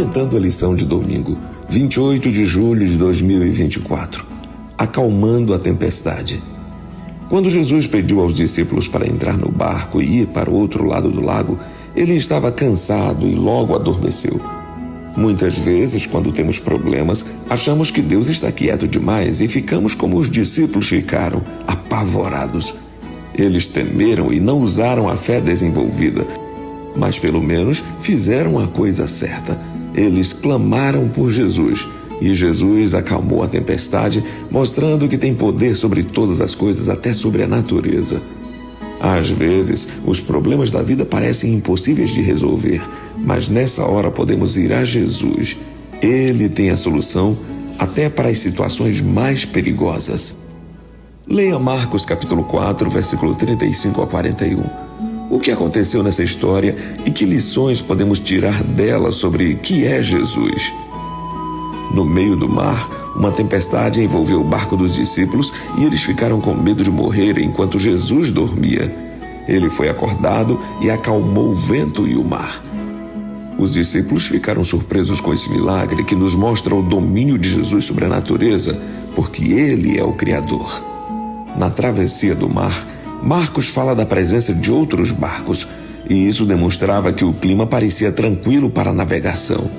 Comentando a lição de domingo, 28 de julho de 2024. Acalmando a tempestade. Quando Jesus pediu aos discípulos para entrar no barco e ir para o outro lado do lago, ele estava cansado e logo adormeceu. Muitas vezes, quando temos problemas, achamos que Deus está quieto demais e ficamos como os discípulos ficaram, apavorados. Eles temeram e não usaram a fé desenvolvida, mas pelo menos fizeram a coisa certa. Eles clamaram por Jesus e Jesus acalmou a tempestade, mostrando que tem poder sobre todas as coisas, até sobre a natureza. Às vezes, os problemas da vida parecem impossíveis de resolver, mas nessa hora podemos ir a Jesus. Ele tem a solução até para as situações mais perigosas. Leia Marcos capítulo 4, versículo 35 a 41. O que aconteceu nessa história e que lições podemos tirar dela sobre que é Jesus? No meio do mar, uma tempestade envolveu o barco dos discípulos e eles ficaram com medo de morrer enquanto Jesus dormia. Ele foi acordado e acalmou o vento e o mar. Os discípulos ficaram surpresos com esse milagre que nos mostra o domínio de Jesus sobre a natureza, porque Ele é o Criador. Na travessia do mar, Marcos fala da presença de outros barcos, e isso demonstrava que o clima parecia tranquilo para a navegação.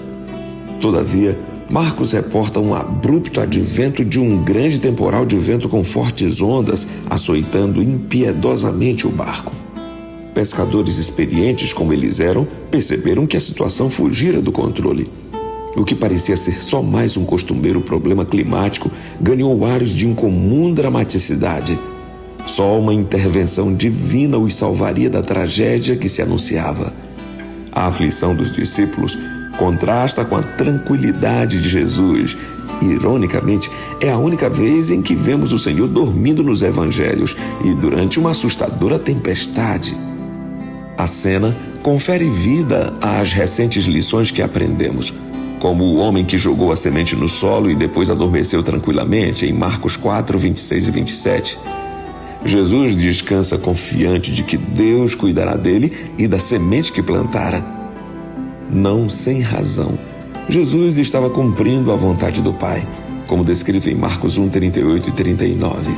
Todavia, Marcos reporta um abrupto advento de um grande temporal de vento com fortes ondas açoitando impiedosamente o barco. Pescadores experientes como eles eram, perceberam que a situação fugira do controle. O que parecia ser só mais um costumeiro problema climático ganhou ares de incomum dramaticidade. Só uma intervenção divina os salvaria da tragédia que se anunciava. A aflição dos discípulos contrasta com a tranquilidade de Jesus. Ironicamente, é a única vez em que vemos o Senhor dormindo nos evangelhos e durante uma assustadora tempestade. A cena confere vida às recentes lições que aprendemos, como o homem que jogou a semente no solo e depois adormeceu tranquilamente, em Marcos 4, 26 e 27. Jesus descansa confiante de que Deus cuidará dele e da semente que plantara. Não sem razão, Jesus estava cumprindo a vontade do Pai, como descrito em Marcos 1, 38 e 39.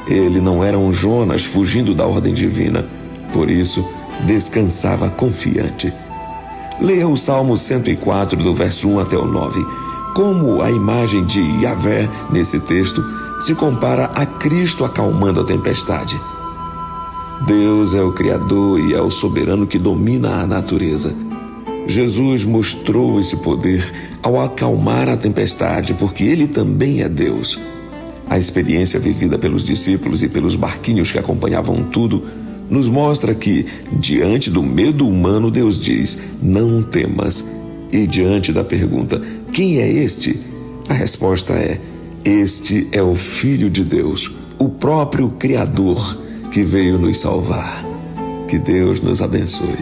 Ele não era um Jonas fugindo da ordem divina, por isso descansava confiante. Leia o Salmo 104, do verso 1 até o 9. Como a imagem de Yahvé, nesse texto, se compara a Cristo acalmando a tempestade. Deus é o Criador e é o soberano que domina a natureza. Jesus mostrou esse poder ao acalmar a tempestade, porque Ele também é Deus. A experiência vivida pelos discípulos e pelos barquinhos que acompanhavam tudo nos mostra que, diante do medo humano, Deus diz: não temas. E diante da pergunta: quem é este? A resposta é: este é o Filho de Deus, o próprio Criador que veio nos salvar. Que Deus nos abençoe.